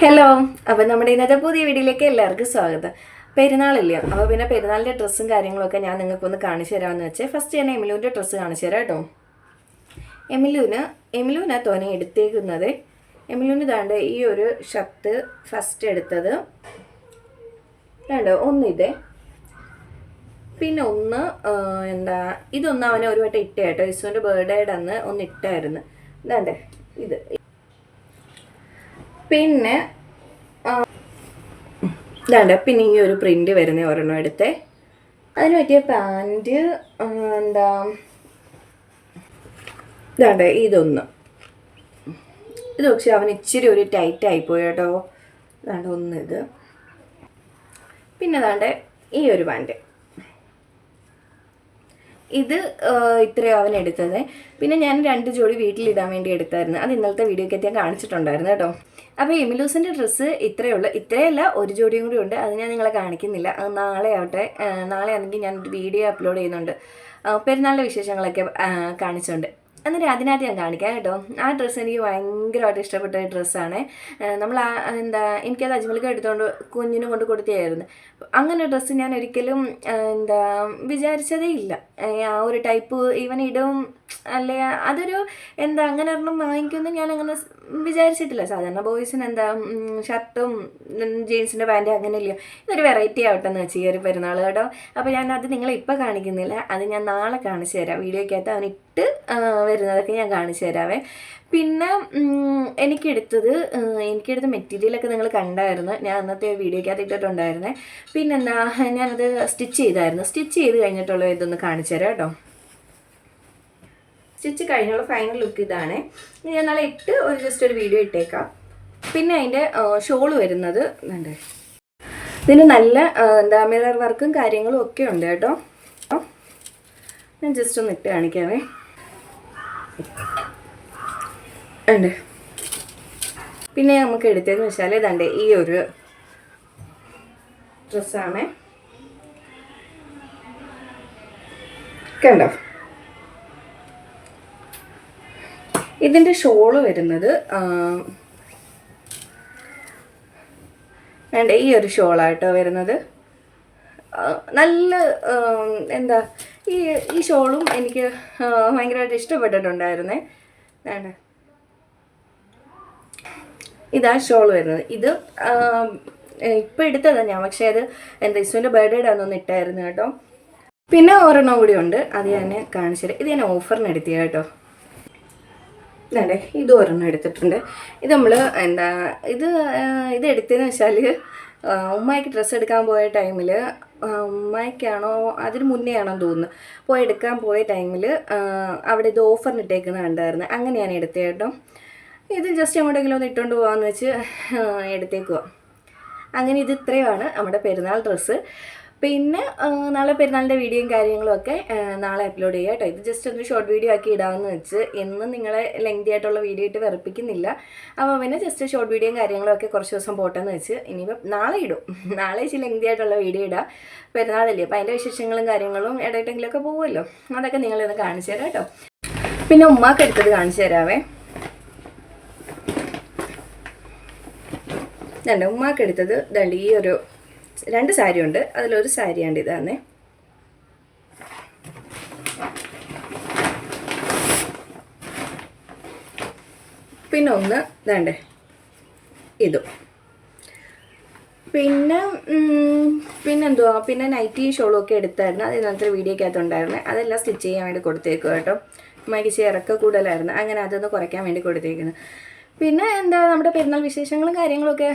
Hello. അപ്പം നമ്മുടെ ഇന്നത്തെ പുതിയ വീഡിയോയിലേക്ക് എല്ലാവർക്കും സ്വാഗതം. പെരുന്നാളില്ല, അപ്പോൾ പിന്നെ പെരുന്നാളിൻ്റെ ഡ്രസ്സും കാര്യങ്ങളൊക്കെ ഞാൻ നിങ്ങൾക്കൊന്ന് കാണിച്ചു തരാമെന്ന് വെച്ചാൽ ഫസ്റ്റ് ഞാൻ എമിലൂൻ്റെ ഡ്രസ്സ് കാണിച്ചു തരാം കേട്ടോ. എമിലൂനാ തോനെ എടുത്തേക്കുന്നത്. എമിലൂന് താണ്ട് ഈ ഒരു ഷർട്ട് ഫസ്റ്റ് എടുത്തത് വേണ്ടോ, ഒന്നിതേ, പിന്നെ ഒന്ന് ഇതൊന്ന് അവനെ ഒരു വട്ടം ഇട്ടേ കേട്ടോ. ഇസുവിൻ്റെ ബർത്ത്ഡേയുടെ അന്ന് ഒന്ന് ഇട്ടായിരുന്നു. ഇതാണ്ടേ ഇത്. പിന്നെ പിന്നെ ഈ ഒരു പ്രിൻ്റ് വരുന്ന ഒരെണ്ണം എടുത്തേ. അതിന് പറ്റിയ പാൻറ്റ് ഇതാണ്ട് ഇതൊന്ന്. ഇത് പക്ഷെ അവൻ ഇച്ചിരി ഒരു ടൈറ്റ് ആയിപ്പോയി കേട്ടോ. ഇതാണ്ട് ഒന്ന് ഇത്. പിന്നെ അതാണ്ട് ഈ ഒരു പാൻറ്റ്, ഇത് ഇത്രയും അവൻ എടുത്തത്. പിന്നെ ഞാൻ 2 ജോഡി വീട്ടിലിടാൻ വേണ്ടി എടുത്തായിരുന്നു. അത് ഇന്നലത്തെ വീഡിയോയ്ക്ക് ഞാൻ കാണിച്ചിട്ടുണ്ടായിരുന്നു കേട്ടോ. അപ്പോൾ എമിലൂസിൻ്റെ ഡ്രസ്സ് ഇത്രയേ ഉള്ളൂ. ഇത്രയല്ല, ഒരു ജോഡിയും കൂടി ഉണ്ട്. അത് ഞാൻ നിങ്ങളെ കാണിക്കുന്നില്ല. അത് നാളെ ആവട്ടെ. നാളെ ആണെങ്കിൽ ഞാൻ വീഡിയോ അപ്ലോഡ് ചെയ്യുന്നുണ്ട്, പെരുന്നാളിൻ്റെ വിശേഷങ്ങളൊക്കെ കാണിച്ചുകൊണ്ട്. എന്നിട്ട് അതിനകത്ത് ഞാൻ കാണിക്കാം കേട്ടോ. ആ ഡ്രസ്സ് എനിക്ക് ഭയങ്കരമായിട്ട് ഇഷ്ടപ്പെട്ട ഒരു ഡ്രസ്സാണ്. നമ്മൾ എനിക്കത് അജ്മലിക്ക് എടുത്തുകൊണ്ട് കുഞ്ഞിനും കൊണ്ട് കൊടുത്തതായിരുന്നു. അങ്ങനെ ഡ്രസ്സ് ഞാൻ ഒരിക്കലും വിചാരിച്ചതേ ഇല്ല. ആ ഒരു ടൈപ്പ് ഈവൻ ഇടും അല്ലേ, അതൊരു അങ്ങനെ ഒരെണ്ണം വാങ്ങിക്കുമെന്ന് ഞാൻ അങ്ങനെ വിചാരിച്ചിട്ടില്ല. സാധാരണ ബോയ്സിന് ഷർട്ടും ജീൻസിൻ്റെ പാൻറ്റും അങ്ങനെ ഇല്ലയോ. ഇതൊരു വെറൈറ്റി ആവട്ടെ എന്ന് വെച്ച് ഈ ഒരു പെരുന്നാൾ കേട്ടോ. അപ്പോൾ ഞാനത് നിങ്ങളെ ഇപ്പോൾ കാണിക്കുന്നില്ല, അത് ഞാൻ നാളെ കാണിച്ചു തരാം. വീഡിയോയ്ക്കകത്ത് അവനിട്ട് വരുന്നതൊക്കെ ഞാൻ കാണിച്ചു തരാവേ. പിന്നെ എനിക്കെടുത്ത മെറ്റീരിയലൊക്കെ നിങ്ങൾ കണ്ടായിരുന്നു, ഞാൻ അന്നത്തെ വീഡിയോയ്ക്കകത്ത് ഇട്ടിട്ടുണ്ടായിരുന്നേ. പിന്നെന്താ, ഞാനത് സ്റ്റിച്ച് ചെയ്തായിരുന്നു. സ്റ്റിച്ച് ചെയ്ത് കഴിഞ്ഞിട്ടുള്ള ഇതൊന്ന് കാണിച്ചു തരാം കേട്ടോ. സ്റ്റിച്ച് കഴിഞ്ഞുള്ള ഫൈനൽ ലുക്ക് ഇതാണ്. ഞാൻ നാളെ ജസ്റ്റ് ഒരു വീഡിയോ ഇട്ടേക്കാം. പിന്നെ അതിൻ്റെ ഷോള് വരുന്നത് വേണ്ടേ, ഇതിന് നല്ല മിറർ വർക്കും കാര്യങ്ങളും ഒക്കെ ഉണ്ട് കേട്ടോ. ഞാൻ ജസ്റ്റ് ഒന്ന് ഇട്ട് കാണിക്കാവേ. ഉണ്ട്. പിന്നെ നമുക്ക് എടുത്തതെന്ന് വെച്ചാൽ ഇതാണ്ട് ഈ ഒരു ഡ്രസ്സാണ്. കണ്ടോ, ഇതിൻ്റെ ഷോള് വരുന്നത് വേണ്ട ഈ ഒരു ഷോളായിട്ടോ വരുന്നത്. നല്ല ഈ ഷോളും എനിക്ക് ഭയങ്കരമായിട്ട് ഇഷ്ടപ്പെട്ടിട്ടുണ്ടായിരുന്നേ. വേണ്ട ഇതാ ഷോൾ വരുന്നത്. ഇത് ഇപ്പം എടുത്തതാണ് ഞാൻ, പക്ഷേ അത് ഇസുവിൻ്റെ ബർത്ത്ഡേയുടെ അന്നൊന്ന് ഇട്ടായിരുന്നു കേട്ടോ. പിന്നെ ഒരെണ്ണം കൂടി ഉണ്ട്, അത് ഞാൻ കാണിച്ചുതരാം. ഇത് ഞാൻ ഓഫറിന് എടുത്തിയ കേട്ടോ. ഇതാണ്ടേ, ഇത് ഒരെണ്ണം എടുത്തിട്ടുണ്ട്. ഇത് നമ്മൾ ഇത് എടുത്തതെന്ന് വെച്ചാൽ ഉമ്മായിക്ക് ഡ്രസ്സ് എടുക്കാൻ പോയ ടൈമിൽ, ഉമ്മായിക്കാണോ അതിന് മുന്നേ ആണോ തോന്നുന്നു, എടുക്കാൻ പോയ ടൈമിൽ അവിടെ ഇത് ഓഫറിന് ഇട്ടേക്കുന്ന കണ്ടായിരുന്നു. അങ്ങനെയാണ് എടുത്തത് കേട്ടോ. ഇത് ജസ്റ്റ് എങ്ങോട്ടെങ്കിലും ഒന്ന് ഇട്ടുകൊണ്ട് പോകാമെന്ന് വെച്ച് എടുത്തേക്കുക. അങ്ങനെ ഇത് ഇത്രയുമാണ് നമ്മുടെ പെരുന്നാൾ ഡ്രസ്സ്. പിന്നെ നാളെ പെരുന്നാളിൻ്റെ വീഡിയോയും കാര്യങ്ങളും ഒക്കെ നാളെ അപ്ലോഡ് ചെയ്യാം കേട്ടോ. ഇത് ജസ്റ്റ് ഒന്ന് ഷോർട്ട് വീഡിയോ ആക്കി ഇടാമെന്ന് വെച്ച് എന്നും നിങ്ങളെ ലെങ്തി ആയിട്ടുള്ള വീഡിയോ ഇട്ട് വെറുപ്പിക്കുന്നില്ല. അപ്പോൾ പിന്നെ ജസ്റ്റ് ഷോർട്ട് വീഡിയോയും കാര്യങ്ങളും ഒക്കെ കുറച്ച് ദിവസം പോട്ടെന്ന് വെച്ച് ഇനിയിപ്പോൾ നാളെ ഇടും. നാളെ വെച്ച് ലെങ്തി ആയിട്ടുള്ള വീഡിയോ ഇടാം. പെരുന്നാളല്ലേ, അപ്പോൾ അതിൻ്റെ വിശേഷങ്ങളും കാര്യങ്ങളും ഇടയിട്ടെങ്കിലുമൊക്കെ പോകുമല്ലോ, അതൊക്കെ നിങ്ങളിന്ന് കാണിച്ചു തരാം കേട്ടോ. പിന്നെ ഉമ്മാക്ക് എടുത്തത് കാണിച്ചു തരാവേ. ഉമ്മാക്ക് എടുത്തത് ദണ്ട് ഈ ഒരു 2 സാരി ഉണ്ട്, അതിലൊരു സാരിയാണ്ട് ഇതാന്നേ. പിന്നെ ഒന്ന് വേണ്ടേ ഇതും. പിന്നെന്തുവാ, പിന്നെ നൈറ്റി ഷോളും ഒക്കെ എടുത്തായിരുന്നു. അത് ഇന്നത്തെ വീഡിയോക്കകത്തുണ്ടായിരുന്നു. അതെല്ലാം സ്റ്റിച്ച് ചെയ്യാൻ വേണ്ടി കൊടുത്തേക്കും കേട്ടോ. മൈക്ക് ചേർക്ക കൂടുതലായിരുന്നു, അങ്ങനെ അതൊന്ന് കുറയ്ക്കാൻ വേണ്ടി കൊടുത്തേക്കുന്നു. പിന്നെ നമ്മുടെ പെരുന്നാൾ വിശേഷങ്ങളും കാര്യങ്ങളൊക്കെ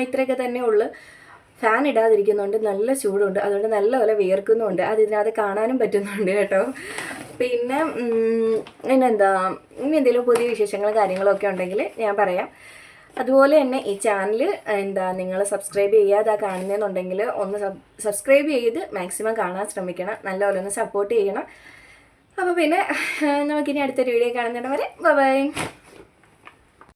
ഇത്രയൊക്കെ തന്നെ ഉള്ളു. ഫാൻ ഇടാതിരിക്കുന്നുണ്ട്, നല്ല ചൂടുണ്ട്, അതുകൊണ്ട് നല്ലപോലെ വിയർക്കുന്നുണ്ട്. അത് ഇതിനകത്ത് കാണാനും പറ്റുന്നുണ്ട് കേട്ടോ. പിന്നെ ഇനി എന്തെങ്കിലും പുതിയ വിശേഷങ്ങളും കാര്യങ്ങളൊക്കെ ഉണ്ടെങ്കിൽ ഞാൻ പറയാം. അതുപോലെ തന്നെ ഈ ചാനൽ നിങ്ങൾ സബ്സ്ക്രൈബ് ചെയ്യാതെ കാണുന്നതെന്നുണ്ടെങ്കിൽ ഒന്ന് സബ്സ്ക്രൈബ് ചെയ്ത് മാക്സിമം കാണാൻ ശ്രമിക്കണം, നല്ലപോലെ ഒന്ന് സപ്പോർട്ട് ചെയ്യണം. അപ്പോൾ പിന്നെ നമുക്കിനി അടുത്തൊരു വീഡിയോ കാണുന്നിടം വരെ ബൈ.